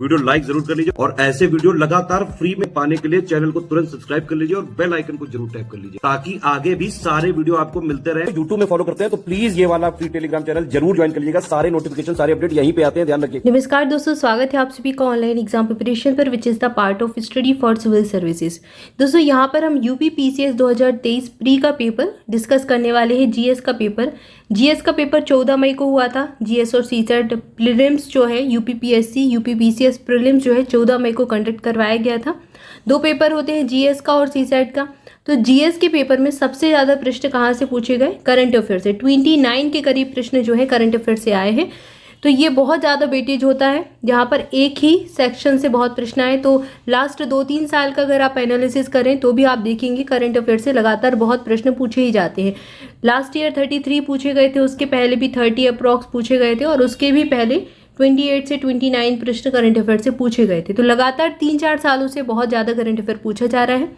Video like जरूर कर लीजिए और ऐसे वीडियो लगातार फ्री में पाने के लिए चैनल को तुरंत सब्सक्राइब कर लीजिए और बेल आइकन को जरूर टैप कर लीजिए ताकि आगे भी सारे वीडियो आपको मिलते रहे। यूट्यूब में फॉलो करते हैं तो प्लीज ये वाला फ्री टेलीग्राम चैनल जरूर ज्वाइन कर लीजिएगा। सारे नोटिफिकेशन सारे अपडेट यहीं पे आते हैं, ध्यान रखिए। नमस्कार दोस्तों, स्वागत है आप सभी का ऑनलाइन एग्जाम प्रिपरेशन पर which is the part of study for civil services. दोस्तों यहाँ पर हम यूपी पीसीएस 2023 प्री का पेपर डिस्कस करने वाले हैं। जीएस का पेपर 14 मई को हुआ था। जीएस और सीसेट प्रीलिम्स जो है यूपीपीएससी यूपीपीसीएस प्रीलिम्स जो है 14 मई को कंडक्ट करवाया गया था। दो पेपर होते हैं, जीएस का और सीसेट का। तो जीएस के पेपर में सबसे ज़्यादा प्रश्न कहाँ से पूछे गए? करंट अफेयर से। 29 के करीब प्रश्न जो है करंट अफेयर से आए हैं। तो ये बहुत ज़्यादा वेटेज होता है, जहाँ पर एक ही सेक्शन से बहुत प्रश्न आए। तो लास्ट 2-3 साल का अगर आप एनालिसिस करें तो भी आप देखेंगे करंट अफेयर से लगातार बहुत प्रश्न पूछे ही जाते हैं। लास्ट ईयर 33 पूछे गए थे, उसके पहले भी 30 अप्रॉक्स पूछे गए थे और उसके भी पहले 28 से 29 प्रश्न करंट अफेयर से पूछे गए थे। तो लगातार 3-4 सालों से बहुत ज़्यादा करंट अफेयर पूछा जा रहा है।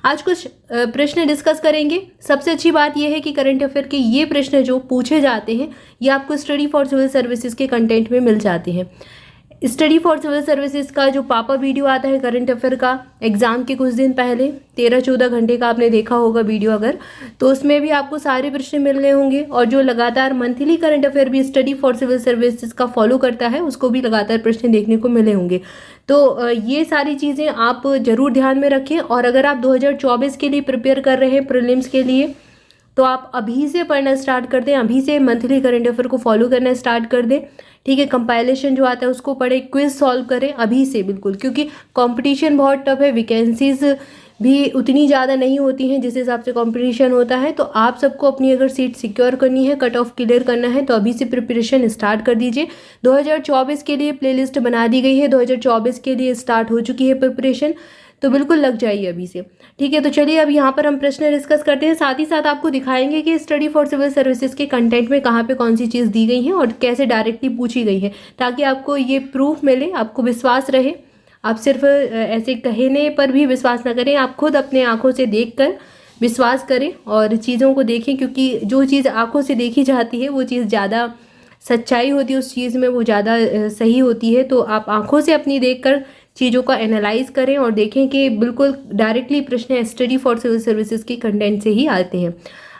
आज कुछ प्रश्न डिस्कस करेंगे। सबसे अच्छी बात यह है कि करंट अफेयर के ये प्रश्न जो पूछे जाते हैं ये आपको स्टडी फॉर सिविल सर्विसेज के कंटेंट में मिल जाते हैं। स्टडी फॉर सिविल सर्विसेज का जो पापा वीडियो आता है करंट अफेयर का, एग्जाम के कुछ दिन पहले 13-14 घंटे का आपने देखा होगा वीडियो अगर, तो उसमें भी आपको सारे प्रश्न मिल रहे होंगे। और जो लगातार मंथली करंट अफेयर भी स्टडी फॉर सिविल सर्विसेज का फॉलो करता है उसको भी लगातार प्रश्न देखने को मिले होंगे। तो ये सारी चीज़ें आप जरूर ध्यान में रखें। और अगर आप 2024 के लिए प्रिपेयर कर रहे हैं प्रीलिम्स के लिए, तो आप अभी से पढ़ना स्टार्ट कर दें, अभी से मंथली करंट अफेयर को फॉलो करना स्टार्ट कर दें। ठीक है, कंपाइलेशन जो आता है उसको पढ़े, क्विज सॉल्व करें अभी से बिल्कुल, क्योंकि कंपटीशन बहुत टफ है। वैकेंसीज भी उतनी ज़्यादा नहीं होती हैं जिस हिसाब से कंपटीशन होता है। तो आप सबको अपनी अगर सीट सिक्योर करनी है, कट ऑफ क्लियर करना है, तो अभी से प्रिपरेशन स्टार्ट कर दीजिए। 2024 के लिए प्लेलिस्ट बना दी गई है, 2024 के लिए स्टार्ट हो चुकी है प्रिपरेशन, तो बिल्कुल लग जाइए अभी से। ठीक है, तो चलिए अब यहाँ पर हम प्रश्न डिस्कस करते हैं, साथ ही साथ आपको दिखाएंगे कि स्टडी फॉर सिविल सर्विसेज के कंटेंट में कहाँ पे कौन सी चीज़ दी गई है और कैसे डायरेक्टली पूछी गई है, ताकि आपको ये प्रूफ मिले, आपको विश्वास रहे। आप सिर्फ ऐसे कहने पर भी विश्वास ना करें, आप खुद अपने आँखों से देख कर विश्वास करें और चीज़ों को देखें, क्योंकि जो चीज़ आँखों से देखी जाती है वो चीज़ ज़्यादा सच्चाई होती है, उस चीज़ में वो ज़्यादा सही होती है। तो आप आँखों से अपनी देख कर चीज़ों का एनालाइज करें और देखें कि बिल्कुल डायरेक्टली प्रश्न स्टडी फॉर सिविल सर्विसेज के कंटेंट से ही आते हैं।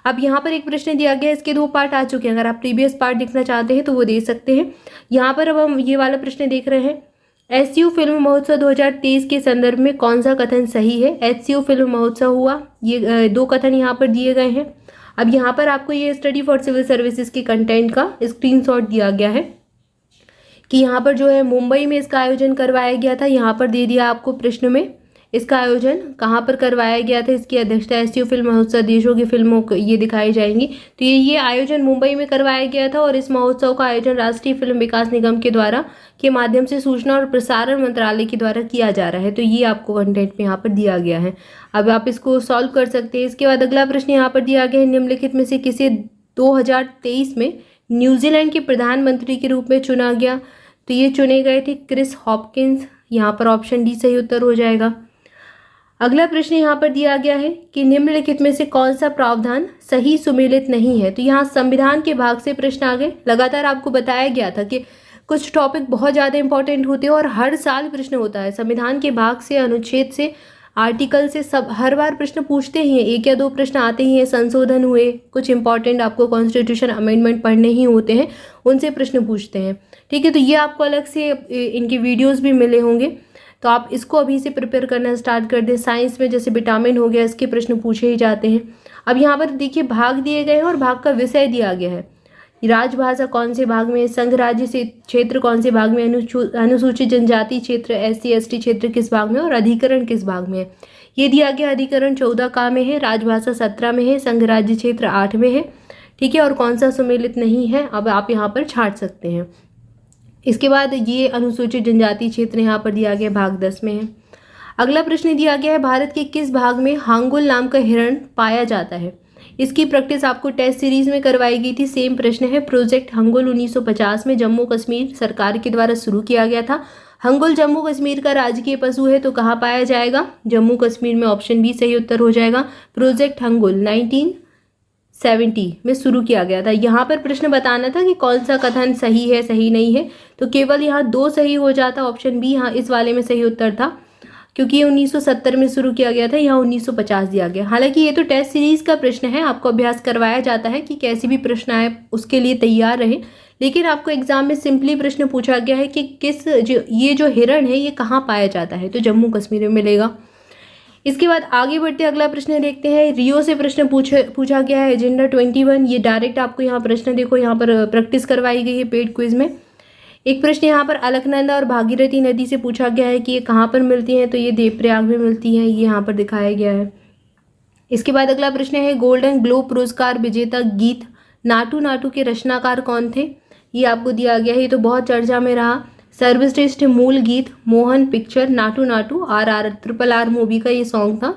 अब यहाँ पर एक प्रश्न दिया गया है, इसके 2 पार्ट आ चुके हैं। अगर आप प्रीवियस पार्ट देखना चाहते हैं तो वो दे सकते हैं। यहाँ पर अब हम ये वाला प्रश्न देख रहे हैं, एससीयू फिल्म महोत्सव 2023 के संदर्भ में कौन सा कथन सही है? एचसीयू फिल्म महोत्सव हुआ, ये 2 कथन यहाँ पर दिए गए हैं। अब यहाँ पर आपको ये स्टडी फॉर सिविल सर्विसेज के कंटेंट का स्क्रीनशॉट दिया गया है कि यहाँ पर जो है मुंबई में इसका आयोजन करवाया गया था। यहाँ पर दे दिया आपको प्रश्न में इसका आयोजन कहाँ पर करवाया गया था, इसकी अध्यक्षता एससीयू फिल्म महोत्सव देशों की फिल्मों को ये दिखाई जाएंगी। तो ये आयोजन मुंबई में करवाया गया था और इस महोत्सव का आयोजन राष्ट्रीय फिल्म विकास निगम के द्वारा के माध्यम से सूचना और प्रसारण मंत्रालय के द्वारा किया जा रहा है। तो ये आपको कंटेंट में यहाँ पर दिया गया है। अब आप इसको सॉल्व कर सकते हैं। इसके बाद अगला प्रश्न यहाँ पर दिया गया है, निम्नलिखित में से किसे 2023 में न्यूजीलैंड के प्रधानमंत्री के रूप में चुना गया? तो ये चुने गए थे क्रिस हॉपकिंस। यहाँ पर ऑप्शन डी सही उत्तर हो जाएगा। अगला प्रश्न यहाँ पर दिया गया है कि निम्नलिखित में से कौन सा प्रावधान सही सुमेलित नहीं है? तो यहाँ संविधान के भाग से प्रश्न आ गए। लगातार आपको बताया गया था कि कुछ टॉपिक बहुत ज़्यादा इंपॉर्टेंट होते हैं और हर साल प्रश्न होता है। संविधान के भाग से, अनुच्छेद से, आर्टिकल से सब हर बार प्रश्न पूछते ही हैं, 1 या 2 प्रश्न आते ही हैं। संशोधन हुए, कुछ इंपॉर्टेंट आपको कॉन्स्टिट्यूशन अमेंडमेंट पढ़ने ही होते हैं, उनसे प्रश्न पूछते हैं। ठीक है, तो ये आपको अलग से इनके वीडियोस भी मिले होंगे, तो आप इसको अभी से प्रिपेयर करना स्टार्ट कर दें। साइंस में जैसे विटामिन हो गया, इसके प्रश्न पूछे ही जाते हैं। अब यहाँ पर देखिए भाग दिए गए हैं और भाग का विषय दिया गया है। राजभाषा कौन से भाग में, संघ राज्य से क्षेत्र कौन से भाग में, अनुसूचित जनजाति क्षेत्र SC/ST क्षेत्र किस भाग में और अधिकरण किस भाग में है। ये दिया गया अधिकरण 14 का में है, राजभाषा 17 में है, संघ राज्य क्षेत्र 8 में है। ठीक है, और कौन सा सुमेलित नहीं है अब आप यहाँ पर छांट सकते हैं। इसके बाद ये अनुसूचित जनजाति क्षेत्र यहाँ पर दिया गया भाग 10 में है। अगला प्रश्न दिया गया है, भारत के किस भाग में हांगुल नाम का हिरण पाया जाता है? इसकी प्रैक्टिस आपको टेस्ट सीरीज में करवाई गई थी। सेम प्रश्न है। प्रोजेक्ट हंगुल 1950 में जम्मू कश्मीर सरकार के द्वारा शुरू किया गया था। हंगुल जम्मू कश्मीर का राजकीय पशु है, तो कहाँ पाया जाएगा? जम्मू कश्मीर में। ऑप्शन बी सही उत्तर हो जाएगा। प्रोजेक्ट हंगुल 1970 में शुरू किया गया था। यहाँ पर प्रश्न बताना था कि कौन सा कथन सही है सही नहीं है, तो केवल यहाँ 2 सही हो जाता। ऑप्शन बी यहाँ इस वाले में सही उत्तर था, क्योंकि ये 1970 में शुरू किया गया था, यहाँ 1950 दिया गया। हालांकि ये तो टेस्ट सीरीज का प्रश्न है, आपको अभ्यास करवाया जाता है कि कैसे भी प्रश्न आए उसके लिए तैयार रहें। लेकिन आपको एग्जाम में सिंपली प्रश्न पूछा गया है कि ये जो हिरण है ये कहाँ पाया जाता है, तो जम्मू कश्मीर में मिलेगा। इसके बाद आगे बढ़ते अगला प्रश्न देखते हैं। रियो से प्रश्न पूछा गया है, एजेंडा 21। ये डायरेक्ट आपको यहाँ प्रश्न देखो, यहाँ पर प्रैक्टिस करवाई गई है पेड क्विज में। एक प्रश्न यहाँ पर अलकनंदा और भागीरथी नदी से पूछा गया है कि ये कहाँ पर मिलती हैं, तो ये देवप्रयाग में मिलती हैं, ये यहाँ पर दिखाया गया है। इसके बाद अगला प्रश्न है, गोल्डन ग्लोब पुरस्कार विजेता गीत नाटू नाटू के रचनाकार कौन थे, ये आपको दिया गया है। ये तो बहुत चर्चा में रहा। सर्वश्रेष्ठ मूल गीत Mohan picture Naatu Naatu RRR movie का ये सॉन्ग था,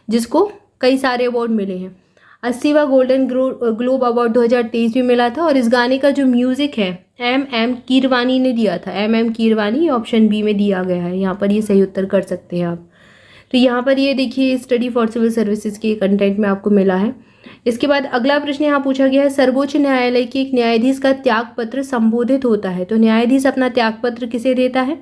जिसको कई सारे अवार्ड मिले हैं। 80वां गोल्डन ग्लोब अवार्ड 2023 में मिला था। और इस गाने का जो म्यूजिक है MM कीरवानी ने दिया था। MM कीरवानी ऑप्शन बी में दिया गया है, यहाँ पर ये सही उत्तर कर सकते हैं आप। तो यहाँ पर ये देखिए स्टडी फॉर सिविल सर्विसेज के कंटेंट में आपको मिला है। इसके बाद अगला प्रश्न यहाँ पूछा गया है, सर्वोच्च न्यायालय के एक न्यायाधीश का त्यागपत्र संबोधित होता है, तो न्यायाधीश अपना त्यागपत्र किसे देता है।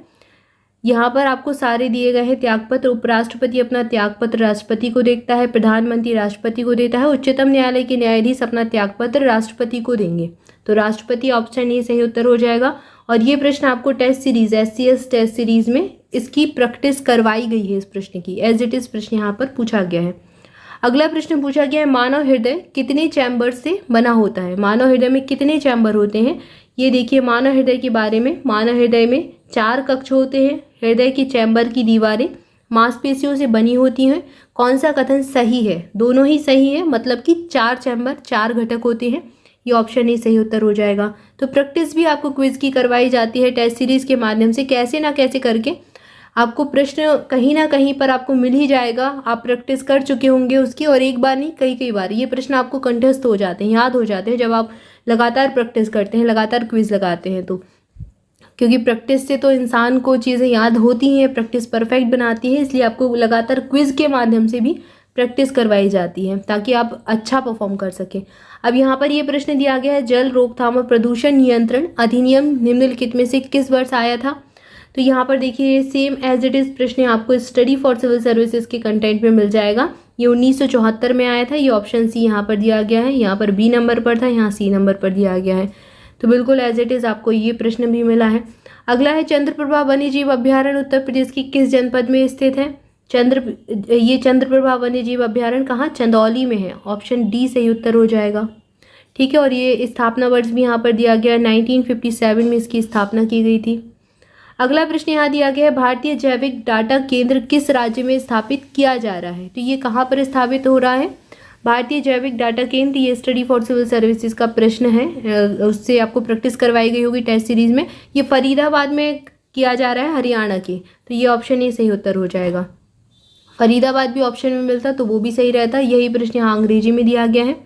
यहाँ पर आपको सारे दिए गए हैं त्यागपत्र। उपराष्ट्रपति अपना त्यागपत्र राष्ट्रपति को देता है, प्रधानमंत्री राष्ट्रपति को देता है, उच्चतम न्यायालय के न्यायाधीश अपना त्यागपत्र राष्ट्रपति को देंगे, तो राष्ट्रपति ऑप्शन ए सही उत्तर हो जाएगा। और ये प्रश्न आपको test series SCS test series में इसकी प्रैक्टिस करवाई गई है। इस प्रश्न की एज इट इज प्रश्न यहाँ पर पूछा गया है। अगला प्रश्न पूछा गया है, मानव हृदय कितने चैम्बर से बना होता है। मानव हृदय में कितने चैम्बर होते हैं, ये देखिए मानव हृदय के बारे में। मानव हृदय में 4 कक्ष होते हैं। हृदय की चैम्बर की दीवारें मांसपेशियों से बनी होती हैं। कौन सा कथन सही है, दोनों ही सही है, मतलब कि 4 चैम्बर 4 घटक होते हैं, ये ऑप्शन ही सही उत्तर हो जाएगा। तो प्रैक्टिस भी आपको क्विज की करवाई जाती है टेस्ट सीरीज के माध्यम से, कैसे ना कैसे करके आपको प्रश्न कहीं ना कहीं पर आपको मिल ही जाएगा। आप प्रैक्टिस कर चुके होंगे उसकी, और एक बार नहीं कई बार ये प्रश्न आपको कंठस्थ हो जाते हैं, याद हो जाते हैं, जब आप लगातार प्रैक्टिस करते हैं, लगातार क्विज लगाते हैं। तो क्योंकि प्रैक्टिस से तो इंसान को चीज़ें याद होती हैं, प्रैक्टिस परफेक्ट बनाती है, इसलिए आपको लगातार क्विज के माध्यम से भी प्रैक्टिस करवाई जाती है ताकि आप अच्छा परफॉर्म कर सकें। अब यहाँ पर ये प्रश्न दिया गया है, जल रोकथाम और प्रदूषण नियंत्रण अधिनियम निम्नलिखित में से किस वर्ष आया था। तो यहाँ पर देखिए सेम एज इट इज प्रश्न आपको स्टडी फॉर सिविल सर्विसेज के कंटेंट में मिल जाएगा। ये 1974 में आया था, ये ऑप्शन सी यहाँ पर दिया गया है, यहाँ पर B नंबर पर था, यहाँ C नंबर पर दिया गया है। तो बिल्कुल एज इट इज आपको ये प्रश्न भी मिला है। अगला है, चंद्रप्रभा वन्यजीव अभ्यारण्य उत्तर प्रदेश की किस जनपद में स्थित है। ये चंद्रप्रभा वन्यजीव अभ्यारण्य कहाँ, चंदौली में है, ऑप्शन D सही उत्तर हो जाएगा। ठीक है, और ये स्थापना वर्ष भी यहाँ पर दिया गया, 1957 में इसकी स्थापना की गई थी। अगला प्रश्न यहाँ दिया गया है, भारतीय जैविक डाटा केंद्र किस राज्य में स्थापित किया जा रहा है। तो ये कहाँ पर स्थापित हो रहा है, भारतीय जैविक डाटा केंद्र, ये स्टडी फॉर सिविल सर्विसेज का प्रश्न है, उससे आपको प्रैक्टिस करवाई गई होगी टेस्ट सीरीज में। ये फरीदाबाद में किया जा रहा है, हरियाणा के, तो ये ऑप्शन ही सही उत्तर हो जाएगा। फरीदाबाद भी ऑप्शन में मिलता तो वो भी सही रहता। यही प्रश्न यहाँ अंग्रेजी में दिया गया है।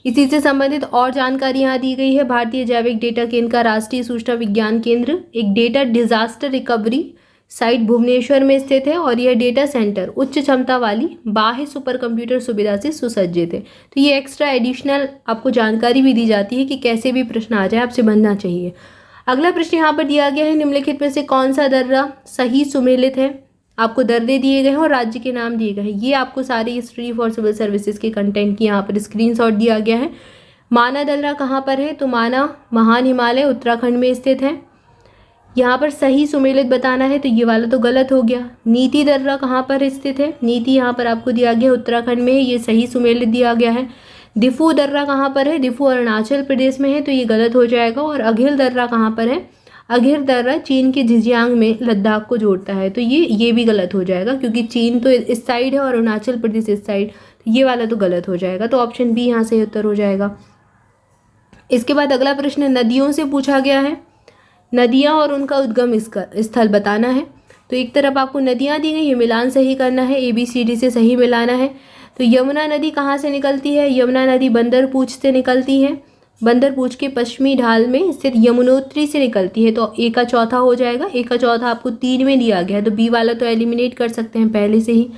इसी से संबंधित और जानकारी यहाँ दी गई है, भारतीय जैविक डेटा केंद्र का राष्ट्रीय सूचना विज्ञान केंद्र एक data disaster recovery site Bhubaneswar में स्थित है, और यह डेटा सेंटर उच्च क्षमता वाली बाह्य सुपर कंप्यूटर सुविधा से सुसज्जित है। तो ये एक्स्ट्रा एडिशनल आपको जानकारी भी दी जाती है कि कैसे भी प्रश्न आ जाए आपसे बनना चाहिए। अगला प्रश्न यहाँ पर दिया गया है, निम्नलिखित में से कौन सा दर्रा सही सुमेलित है। आपको दर्रे दिए गए हैं और राज्य के नाम दिए गए हैं। ये आपको सारे स्टडी फॉर सिविल सर्विसेज के कंटेंट की यहाँ पर स्क्रीनशॉट दिया गया है। माना दर्रा कहाँ पर है, तो माना महान हिमालय उत्तराखंड में स्थित है। यहाँ पर सही सुमेलित बताना है, तो ये वाला तो गलत हो गया। नीति दर्रा कहाँ पर स्थित है, नीति यहाँ पर आपको दिया गया उत्तराखंड में है, ये सही सुमेलित दिया गया है। दिफू दर्रा कहाँ पर है, दिफू अरुणाचल प्रदेश में है, तो ये गलत हो जाएगा। और अघिर दर्रा कहाँ पर है, अघिर दर्रा चीन के झिंजियांग में लद्दाख को जोड़ता है, तो ये भी गलत हो जाएगा क्योंकि चीन तो इस साइड है और अरुणाचल प्रदेश इस साइड, तो ये वाला तो गलत हो जाएगा। तो ऑप्शन बी यहाँ से उत्तर हो जाएगा। इसके बाद अगला प्रश्न नदियों से पूछा गया है, नदियाँ और उनका उद्गम स्थल बताना है। तो एक तरफ आपको नदियाँ दी गई, ये मिलान सही करना है, ABCD से सही मिलाना है। तो यमुना नदी कहाँ से निकलती है, यमुना नदी बंदरपूछ से निकलती है, बंदरपूछ के पश्चिमी ढाल में स्थित यमुनोत्री से निकलती है, तो A का चौथा हो जाएगा। A का चौथा आपको 3 में दिया गया है, तो B वाला तो एलिमिनेट कर सकते हैं पहले से ही।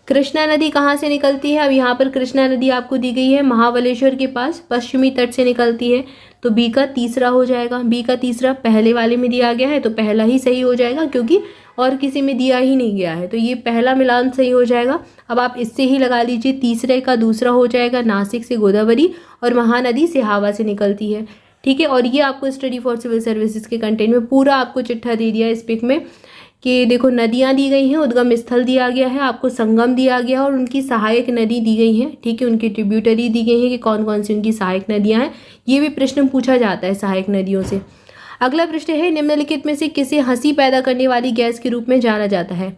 कृष्णा नदी कहाँ से निकलती है? अब यहाँ पर कृष्णा नदी आपको दी गई है महाबलेश्वर के पास पश्चिमी तट से निकलती है, तो बी का तीसरा हो जाएगा। बी का तीसरा पहले वाले में दिया गया है तो पहला ही सही हो जाएगा, क्योंकि और किसी में दिया ही नहीं गया है, तो ये पहला मिलान सही हो जाएगा। अब आप इससे ही लगा लीजिए, तीसरे का दूसरा हो जाएगा, नासिक से गोदावरी और महानदी सिहावा से निकलती है। ठीक है, और ये आपको स्टडी फॉर सिविल सर्विसेज के कंटेंट में पूरा आपको चिट्ठा दे दिया इस पिक में कि देखो नदियाँ दी गई हैं, उद्गम स्थल दिया गया है, आपको संगम दिया गया है और उनकी सहायक नदी दी गई हैं। ठीक है, उनकी ट्रिब्यूटरी दी गई हैं कि कौन कौन सी उनकी सहायक नदियाँ हैं, ये भी प्रश्न पूछा जाता है सहायक नदियों से। अगला प्रश्न है, निम्नलिखित में से किसे हंसी पैदा करने वाली गैस के रूप में जाना जाता है?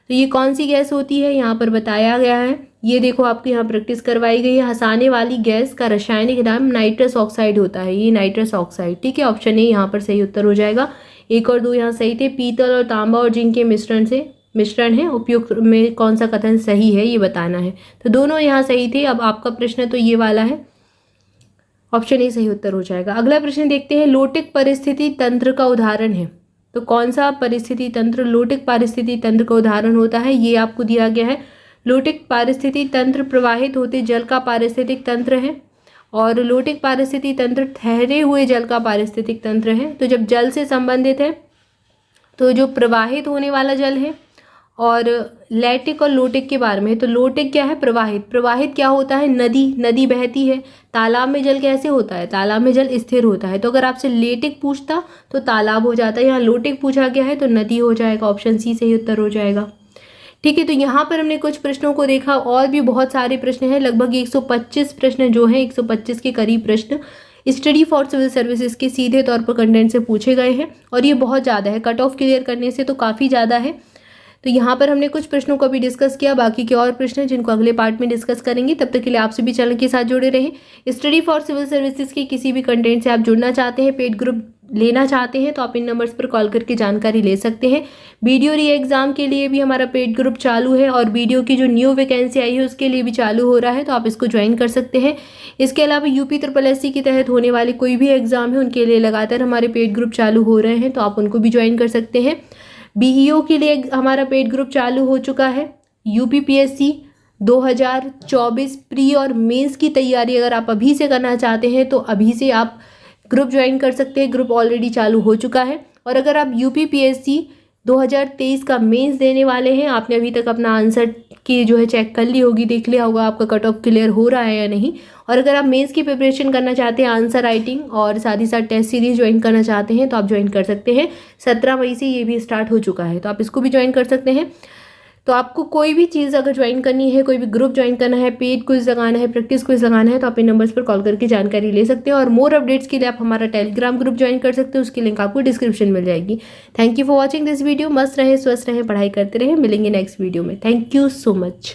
तो ये कौन सी गैस होती है, यहाँ पर बताया गया है। ये देखो आपको यहाँ प्रैक्टिस करवाई गई है। हंसाने वाली गैस का रासायनिक नाम नाइट्रस ऑक्साइड होता है, ये नाइट्रस ऑक्साइड। ठीक है, ऑप्शन ए यहाँ पर सही उत्तर हो जाएगा। 1 और 2 यहाँ सही थे। पीतल और तांबा और जिंक के मिश्रण है, उपयुक्त में कौन सा कथन सही है ये बताना है। तो दोनों यहाँ सही थे। अब आपका प्रश्न तो ये वाला है, ऑप्शन ए सही उत्तर हो जाएगा। अगला प्रश्न देखते हैं, लोटिक परिस्थिति तंत्र का उदाहरण है। तो कौन सा परिस्थिति तंत्र लोटिक पारिस्थितिकी तंत्र का उदाहरण होता है, ये आपको दिया गया है। लोटिक पारिस्थितिकी तंत्र प्रवाहित होते जल का पारिस्थितिक तंत्र है और लोटिक पारिस्थितिकी तंत्र ठहरे हुए जल का पारिस्थितिक तंत्र है। तो जब जल से संबंधित है तो जो प्रवाहित होने वाला जल है, और लैटिक और लोटिक के बारे में, तो लोटिक क्या है? प्रवाहित। प्रवाहित क्या होता है? नदी बहती है। तालाब में जल कैसे होता है? तालाब में जल स्थिर होता है। तो अगर आपसे लेटिक पूछता तो तालाब हो जाता है, यहाँ लोटिक पूछा गया है तो नदी हो जाएगा। ऑप्शन सी सही उत्तर हो जाएगा। ठीक है, तो यहाँ पर हमने कुछ प्रश्नों को देखा, और भी बहुत सारे प्रश्न हैं, लगभग 125 प्रश्न जो हैं, 125 के करीब प्रश्न स्टडी फॉर सिविल सर्विसेज के सीधे तौर पर कंटेंट से पूछे गए हैं, और ये बहुत ज़्यादा है, कट ऑफ क्लियर करने से तो काफ़ी ज़्यादा है। तो यहाँ पर हमने कुछ प्रश्नों को भी डिस्कस किया, बाकी के और प्रश्न हैं जिनको अगले पार्ट में डिस्कस करेंगे। तब तक के लिए आप सभी चैनल के साथ जुड़े रहें। स्टडी फॉर सिविल सर्विसेज के किसी भी कंटेंट से आप जुड़ना चाहते हैं, पेड ग्रुप लेना चाहते हैं, तो आप इन नंबर्स पर कॉल करके जानकारी ले सकते हैं। वीडियो री एग्जाम के लिए भी हमारा पेड ग्रुप चालू है, और वीडियो की जो न्यू वैकेंसी आई है उसके लिए भी चालू हो रहा है, तो आप इसको ज्वाइन कर सकते हैं। इसके अलावा यूपी SSS के तहत होने वाले कोई भी एग्जाम है उनके लिए लगातार हमारे पेड ग्रुप चालू हो रहे हैं, तो आप उनको भी ज्वाइन कर सकते हैं। BEO के लिए हमारा पेड ग्रुप चालू हो चुका है। UPPSC 2024 प्री और मेंस की तैयारी अगर आप अभी से करना चाहते हैं तो अभी से आप ग्रुप ज्वाइन कर सकते हैं, ग्रुप ऑलरेडी चालू हो चुका है। और अगर आप UPPSC 2023 का मेंस देने वाले हैं, आपने अभी तक अपना आंसर की जो है चेक कर ली होगी, देख लिया होगा आपका कट ऑफ क्लियर हो रहा है या नहीं, और अगर आप मेंस की प्रिपरेशन करना चाहते हैं, आंसर राइटिंग और साथ ही साथ टेस्ट सीरीज ज्वाइन करना चाहते हैं, तो आप ज्वाइन कर सकते हैं। 17 मई से ये भी स्टार्ट हो चुका है, तो आप इसको भी ज्वाइन कर सकते हैं। तो आपको कोई भी चीज़ अगर ज्वाइन करनी है, कोई भी ग्रुप ज्वाइन करना है, पेड क्विज लगाना है, प्रैक्टिस क्विज लगाना है, तो आप इन नंबर्स पर कॉल करके जानकारी ले सकते हैं। और मोर अपडेट्स के लिए आप हमारा टेलीग्राम ग्रुप ज्वाइन कर सकते हैं, उसकी लिंक आपको डिस्क्रिप्शन मिल जाएगी। Thank you for watching this video. मस्त रहे, स्वस्थ रहे, पढ़ाई करते रहे। मिलेंगे नेक्स्ट वीडियो में। Thank you so much.